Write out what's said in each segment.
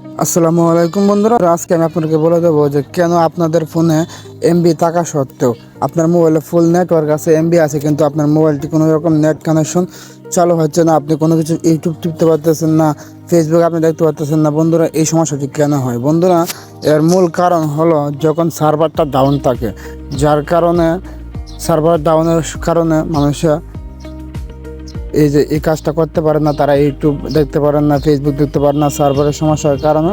আসসালামু আলাইকুম বন্ধুরা, আজকে আমি আপনাদেরকে বলে দেবো যে কেন আপনাদের ফোনে এমবি থাকা সত্ত্বেও আপনার মোবাইলে ফুল নেটওয়ার্ক আছে, এমবি আছে, কিন্তু আপনার মোবাইলটি কোনো রকম নেট কানেকশন চালু হচ্ছে না, আপনি কোনো কিছু ইউটিউব টিপতে পারতেছেন না, ফেসবুক আপনি দেখতে পারতেছেন না। বন্ধুরা, এই সমস্যাটি কেন হয়? বন্ধুরা, এর মূল কারণ হলো যখন সার্ভারটা ডাউন থাকে, যার কারণে সার্ভার ডাউনের কারণে মানুষের এই যে এই কাজটা করতে পারে না, তারা ইউটিউব দেখতে পারেন না, ফেসবুক দেখতে পারেন না, সার্ভারের সমস্যার কারণে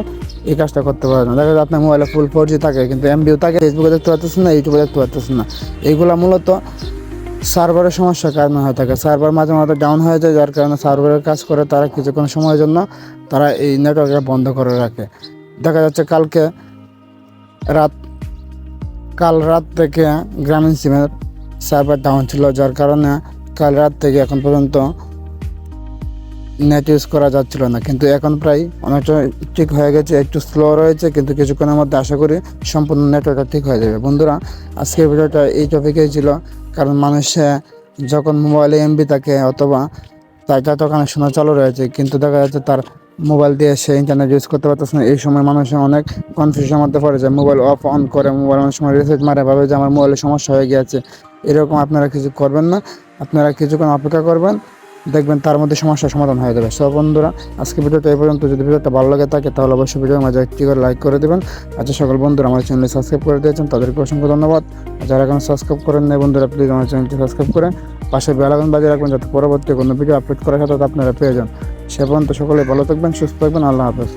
এই কাজটা করতে পারে না। দেখা যায় আপনার মোবাইলে ফুল 4G থাকে কিন্তু এমবিও থাকে, ফেসবুকে দেখতে পারতেছেন না, ইউটিউবে দেখতে পারতেছেন না। এইগুলো মূলত সার্ভারের সমস্যার কারণে হয়ে থাকে। সার্ভার মাঝে মাঝে ডাউন হয়ে যায়, যার কারণে সার্ভারের কাজ করে তারা কিছুক্ষণ সময়ের জন্য তারা এই নেটওয়ার্কটা বন্ধ করে রাখে। দেখা যাচ্ছে রাত কাল রাত থেকে গ্রামীণ সিমের সার্ভার ডাউন ছিল, যার কারণে কাল রাত থেকে এখন পর্যন্ত নেট ইউজ করা যাচ্ছিল না, কিন্তু এখন প্রায় অনেকটা ঠিক হয়ে গেছে। একটু স্লো রয়েছে, কিন্তু কিছুক্ষণের মধ্যে আশা করি সম্পূর্ণ নেটওয়ার্কটা ঠিক হয়ে যাবে। বন্ধুরা, আজকের ভিডিওটা এই টপিকেই ছিল, কারণ মানুষে যখন মোবাইলে এমবি থাকে অথবা তার ডাটা কানেকশনও চালু রয়েছে, কিন্তু দেখা যাচ্ছে তার মোবাইল দিয়ে সে ইন্টারনেট ইউজ করতে পারতেছে না। এই সময় মানুষের অনেক কনফিউশনের মধ্যে পড়ে যায়, মোবাইল অফ অন করে, মোবাইল অনেক সময় রিসেট মারে, ভাবে যে আমার মোবাইলে সমস্যা হয়ে গিয়েছে। এরকম আপনারা কিছু করবেন না, আপনারা কিছুক্ষণ অপেক্ষা করবেন, দেখবেন তার মধ্যে সমস্যার সমাধান হয়ে যাবে। সব বন্ধুরা, আজকে ভিডিওটা এই পর্যন্ত। যদি ভিডিওটা ভালো লাগে থাকে তাহলে অবশ্যই ভিডিওর মাঝে একটি করে লাইক করে দেবেন। আচ্ছা, সকল বন্ধুরা আমার চ্যানেলটি সাবস্ক্রাইব করে দিয়েছেন, তাদেরকে অসংখ্য ধন্যবাদ। আর যারা এখন সাবস্ক্রাইব করেন না বন্ধুরা, প্লিজ আমার চ্যানেলটি সাবস্ক্রাইব করে পাশে বেল আইকন বাজিয়ে রাখবেন, যাতে পরবর্তী কোনো ভিডিও আপলোড করার সাথে আপনারা পেয়ে যান। সে পর্যন্ত সকলে ভালো থাকবেন, সুস্থ থাকবেন। আল্লাহ হাফেজ।